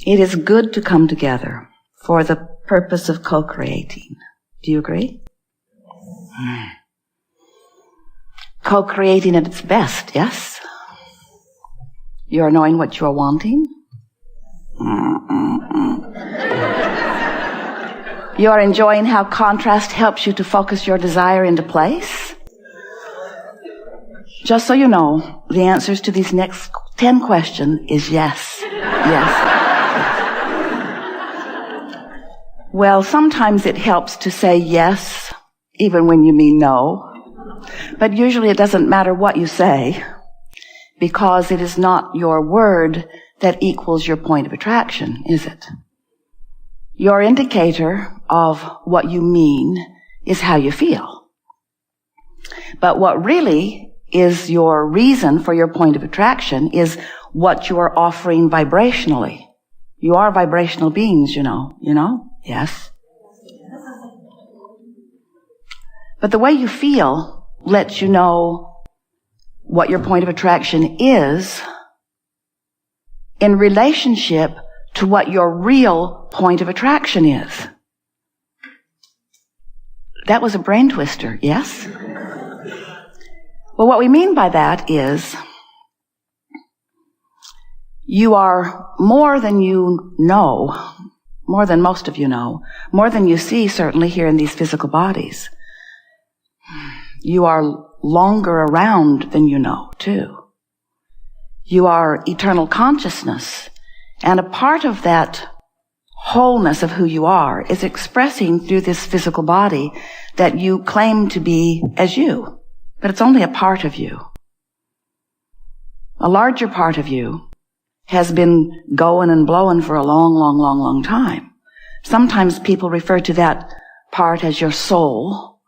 It is good to come together for the purpose of co-creating. Do you agree? Co-creating at its best, yes? You are knowing what you are wanting. You are enjoying how contrast helps you to focus your desire into place. Just so you know, the answers to these next 10 questions is yes. Yes. Well, sometimes it helps to say yes, even when you mean no. But usually it doesn't matter what you say, because it is not your word that equals your point of attraction, is it? Your indicator of what you mean is how you feel. But what really is your reason for your point of attraction is what you are offering vibrationally. You are vibrational beings, you know. Yes. But the way you feel lets you know what your point of attraction is in relationship to what your real point of attraction is. That was a brain twister, yes? Well, what we mean by that is you are more than you know, more than most of you know, more than you see certainly here in these physical bodies. You are longer around than you know, too. You are eternal consciousness, and a part of that wholeness of who you are is expressing through this physical body that you claim to be as you, but it's only a part of you. A larger part of you has been going and blowing for a long time. Sometimes people refer to that part as your soul.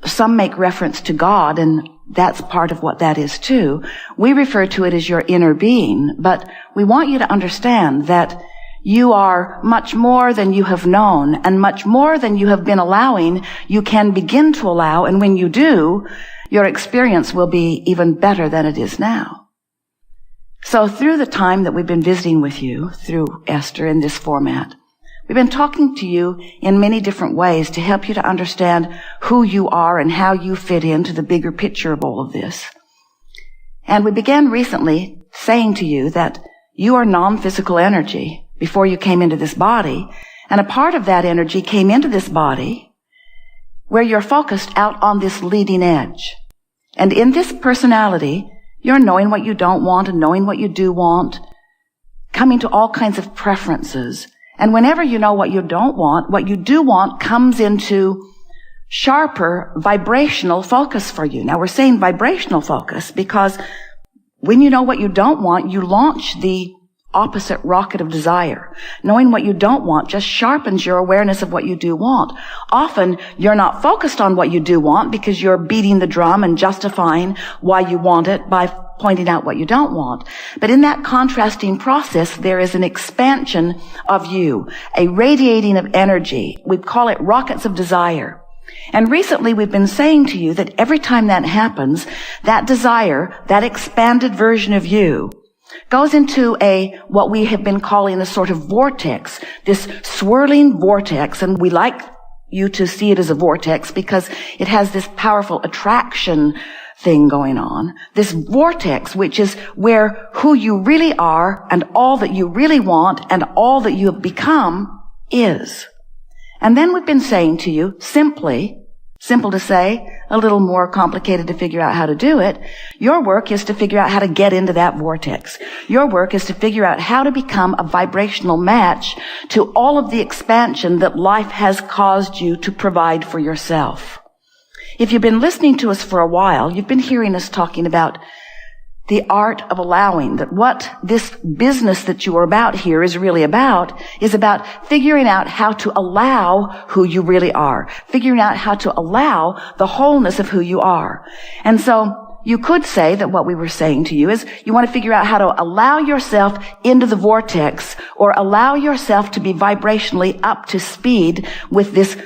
Some make reference to God, and that's part of what that is too. We refer to it as your inner being, but we want you to understand that you are much more than you have known, and much more than you have been allowing, you can begin to allow, and when you do, your experience will be even better than it is now. So through the time that we've been visiting with you, through Esther in this format, we've been talking to you in many different ways to help you to understand who you are and how you fit into the bigger picture of all of this. And we began recently saying to you that you are non-physical energy before you came into this body, and a part of that energy came into this body where you're focused out on this leading edge. And in this personality, you're knowing what you don't want and knowing what you do want, coming to all kinds of preferences. And whenever you know what you don't want, what you do want comes into sharper vibrational focus for you. Now we're saying vibrational focus because when you know what you don't want, you launch the opposite rocket of desire. Knowing what you don't want just sharpens your awareness of what you do want. Often you're not focused on what you do want because you're beating the drum and justifying why you want it by pointing out what you don't want. But in that contrasting process, there is an expansion of you, a radiating of energy. We call it rockets of desire. And recently we've been saying to you that every time that happens, that desire, that expanded version of you, goes into what we have been calling a sort of vortex, this swirling vortex, and we like you to see it as a vortex because it has this powerful attraction thing going on. This vortex, which is where who you really are and all that you really want and all that you have become is. And then we've been saying to you, simple to say, a little more complicated to figure out how to do it. Your work is to figure out how to get into that vortex. Your work is to figure out how to become a vibrational match to all of the expansion that life has caused you to provide for yourself. If you've been listening to us for a while, you've been hearing us talking about the art of allowing, that what this business that you are about here is about figuring out how to allow who you really are, figuring out how to allow the wholeness of who you are. And so you could say that what we were saying to you is you want to figure out how to allow yourself into the vortex or allow yourself to be vibrationally up to speed with this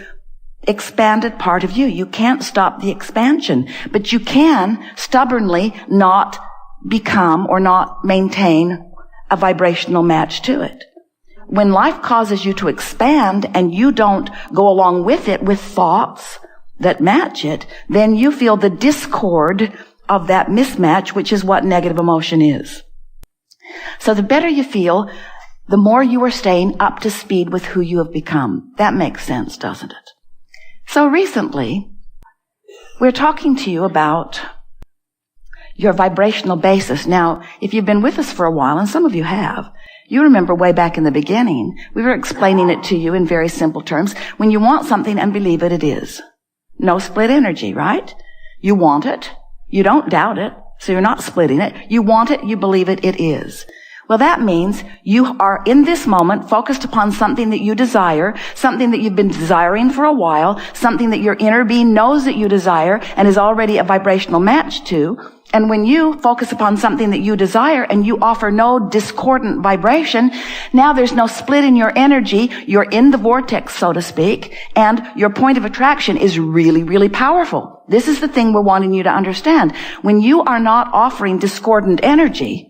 expanded part of you. You can't stop the expansion, but you can stubbornly not become or not maintain a vibrational match to it. when life causes you to expand and you don't go along with it with thoughts that match it, then you feel the discord of that mismatch, which is what negative emotion is. So the better you feel, the more you are staying up to speed with who you have become. That makes sense, doesn't it? So recently, we're talking to you about your vibrational basis. Now, if you've been with us for a while, and some of you have, you remember way back in the beginning, we were explaining it to you in very simple terms. When you want something and believe it, it is. No split energy, right? You want it. You don't doubt it. So you're not splitting it. You want it. You believe it. It is. Well, that means you are in this moment focused upon something that you desire, something that you've been desiring for a while, something that your inner being knows that you desire and is already a vibrational match to. And when you focus upon something that you desire and you offer no discordant vibration, now there's no split in your energy. You're in the vortex, so to speak, and your point of attraction is really, really powerful. This is the thing we're wanting you to understand. When you are not offering discordant energy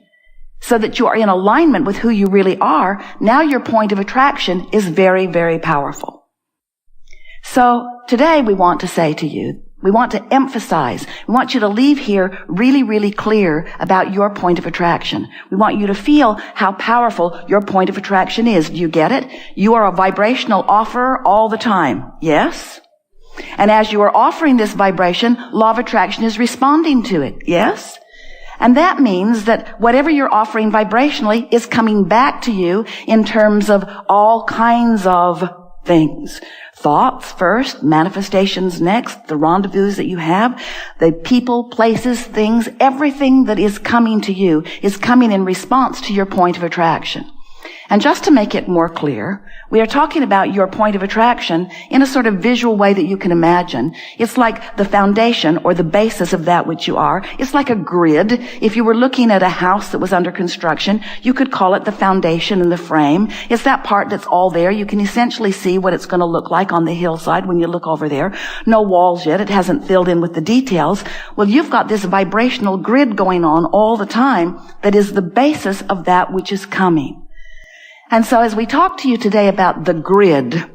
so that you are in alignment with who you really are, now your point of attraction is very, very powerful. So today we want to say to you, we want to emphasize, we want you to leave here really, really clear about your point of attraction. We want you to feel how powerful your point of attraction is. Do you get it? You are a vibrational offerer all the time. Yes? And as you are offering this vibration, law of attraction is responding to it. Yes? And that means that whatever you're offering vibrationally is coming back to you in terms of all kinds of things. Thoughts first, manifestations next, the rendezvous that you have, the people, places, things, everything that is coming to you is coming in response to your point of attraction. And just to make it more clear, we are talking about your point of attraction in a sort of visual way that you can imagine. It's like the foundation or the basis of that which you are. It's like a grid. If you were looking at a house that was under construction, you could call it the foundation and the frame. It's that part that's all there. You can essentially see what it's going to look like on the hillside when you look over there. No walls yet. It hasn't filled in with the details. Well, you've got this vibrational grid going on all the time that is the basis of that which is coming. And so as we talk to you today about the grid,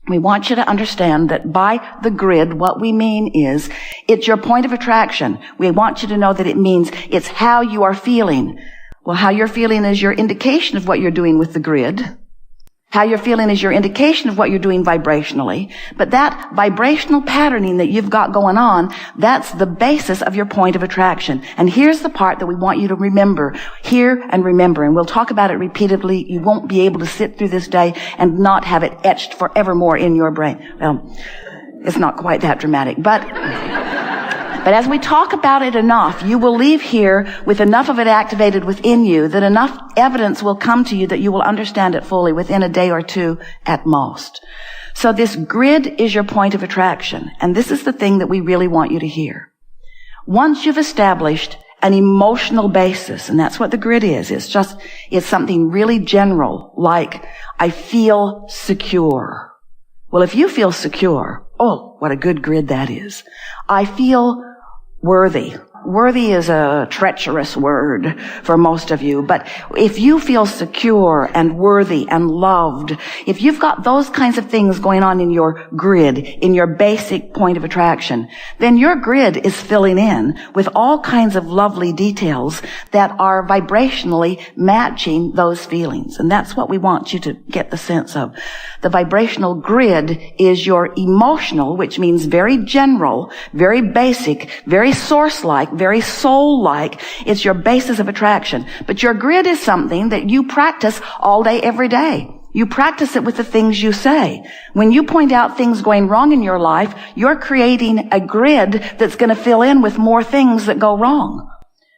we want you to understand that by the grid, what we mean is it's your point of attraction. We want you to know that it means it's how you are feeling. Well, how you're feeling is your indication of what you're doing with the grid. How you're feeling is your indication of what you're doing vibrationally. But that vibrational patterning that you've got going on, that's the basis of your point of attraction. And here's the part that we want you to remember. Hear and remember. And we'll talk about it repeatedly. You won't be able to sit through this day and not have it etched forevermore in your brain. Well, it's not quite that dramatic. But as we talk about it enough, you will leave here with enough of it activated within you that enough evidence will come to you that you will understand it fully within a day or two at most. So this grid is your point of attraction. And this is the thing that we really want you to hear. Once you've established an emotional basis, and that's what the grid is. It's something really general, like, I feel secure. Well, if you feel secure, oh, what a good grid that is. I feel worthy. Worthy is a treacherous word for most of you, but if you feel secure and worthy and loved, if you've got those kinds of things going on in your grid, in your basic point of attraction, then your grid is filling in with all kinds of lovely details that are vibrationally matching those feelings. And that's what we want you to get the sense of. The vibrational grid is your emotional, which means very general, very basic, very source-like, very soul-like. It's your basis of attraction. But your grid is something that you practice all day, every day. You practice it with the things you say. When you point out things going wrong in your life, you're creating a grid that's going to fill in with more things that go wrong.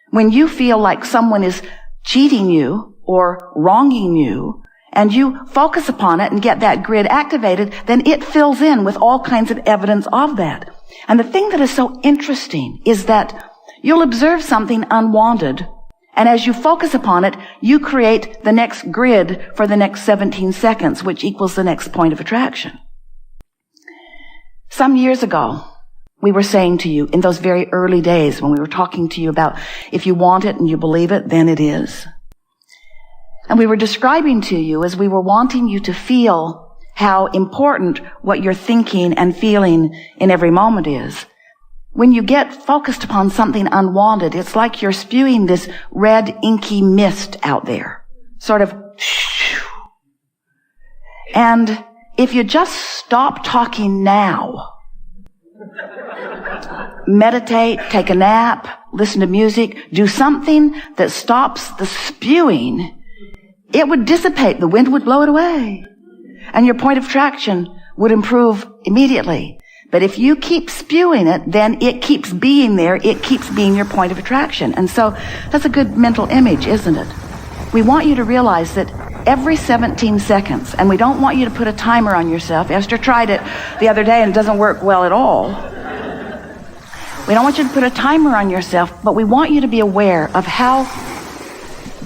When you feel like someone is cheating you or wronging you, and you focus upon it and get that grid activated, then it fills in with all kinds of evidence of that. And the thing that is so interesting is that you'll observe something unwanted, and as you focus upon it, you create the next grid for the next 17 seconds, which equals the next point of attraction. Some years ago, we were saying to you in those very early days when we were talking to you about if you want it and you believe it, then it is. And we were describing to you as we were wanting you to feel how important what you're thinking and feeling in every moment is. When you get focused upon something unwanted, it's like you're spewing this red, inky mist out there. Sort of, and if you just stop talking now, meditate, take a nap, listen to music, do something that stops the spewing, it would dissipate. The wind would blow it away. And your point of attraction would improve immediately. But if you keep spewing it, then it keeps being there. It keeps being your point of attraction. And so that's a good mental image, isn't it? We want you to realize that every 17 seconds, and we don't want you to put a timer on yourself. Esther tried it the other day and it doesn't work well at all. We don't want you to put a timer on yourself, but we want you to be aware of how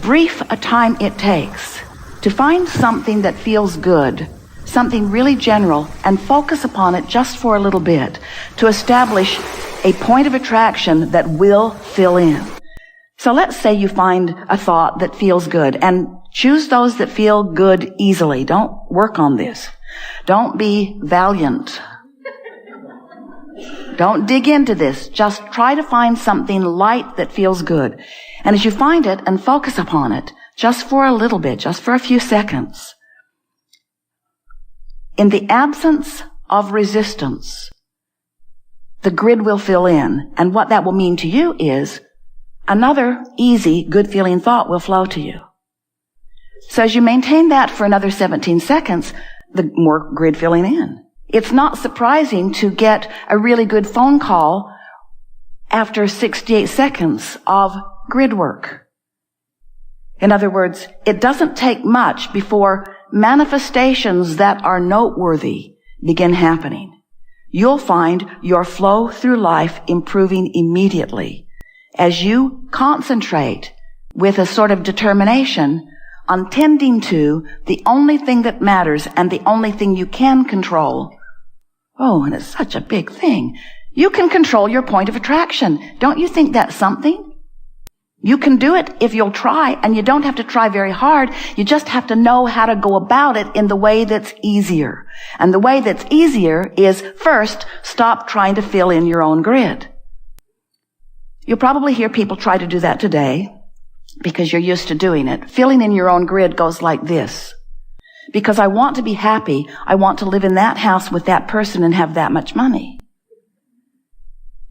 brief a time it takes to find something that feels good, something really general, and focus upon it just for a little bit to establish a point of attraction that will fill in. So let's say you find a thought that feels good, and choose those that feel good easily. Don't work on this. Don't be valiant. Don't dig into this. Just try to find something light that feels good. And as you find it and focus upon it, just for a little bit, just for a few seconds, in the absence of resistance, the grid will fill in. And what that will mean to you is another easy, good-feeling thought will flow to you. So as you maintain that for another 17 seconds, the more grid filling in. It's not surprising to get a really good phone call after 68 seconds of grid work. In other words, it doesn't take much before manifestations that are noteworthy begin happening. You'll find your flow through life improving immediately as you concentrate with a sort of determination on tending to the only thing that matters and the only thing you can control. Oh, and it's such a big thing. You can control your point of attraction. Don't you think that's something? You can do it if you'll try, and you don't have to try very hard. You just have to know how to go about it in the way that's easier. And the way that's easier is, first, stop trying to fill in your own grid. You'll probably hear people try to do that today because you're used to doing it. Filling in your own grid goes like this. Because I want to be happy, I want to live in that house with that person and have that much money.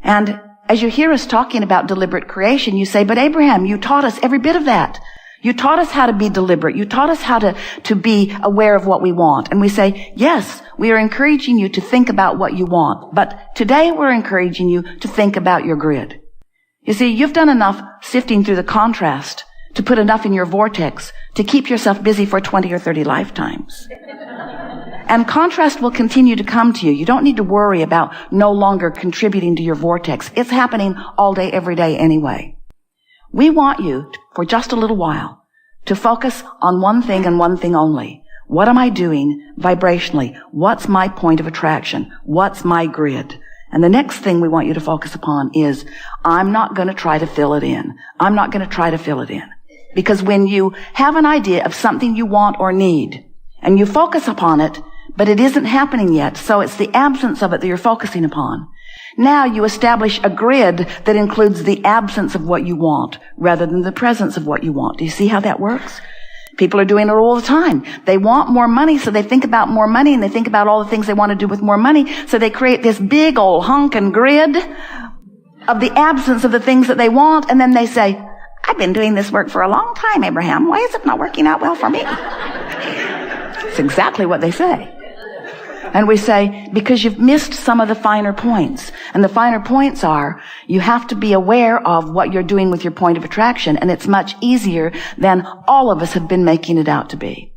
And as you hear us talking about deliberate creation, you say, but Abraham, you taught us every bit of that. You taught us how to be deliberate. You taught us how to be aware of what we want. And we say, yes, we are encouraging you to think about what you want. But today we're encouraging you to think about your grid. You see, you've done enough sifting through the contrast to put enough in your vortex to keep yourself busy for 20 or 30 lifetimes. And contrast will continue to come to you. You don't need to worry about no longer contributing to your vortex. It's happening all day, every day anyway. We want you, for just a little while, to focus on one thing and one thing only. What am I doing vibrationally? What's my point of attraction? What's my grid? And the next thing we want you to focus upon is, I'm not going to try to fill it in. I'm not going to try to fill it in. Because when you have an idea of something you want or need, and you focus upon it, but it isn't happening yet, so it's the absence of it that you're focusing upon. Now you establish a grid that includes the absence of what you want, rather than the presence of what you want. Do you see how that works? People are doing it all the time. They want more money, so they think about more money, and they think about all the things they want to do with more money, so they create this big old hunkin' grid of the absence of the things that they want, and then they say, I've been doing this work for a long time, Abraham. Why is it not working out well for me? It's exactly what they say. And we say, because you've missed some of the finer points. And the finer points are, you have to be aware of what you're doing with your point of attraction, and it's much easier than all of us have been making it out to be.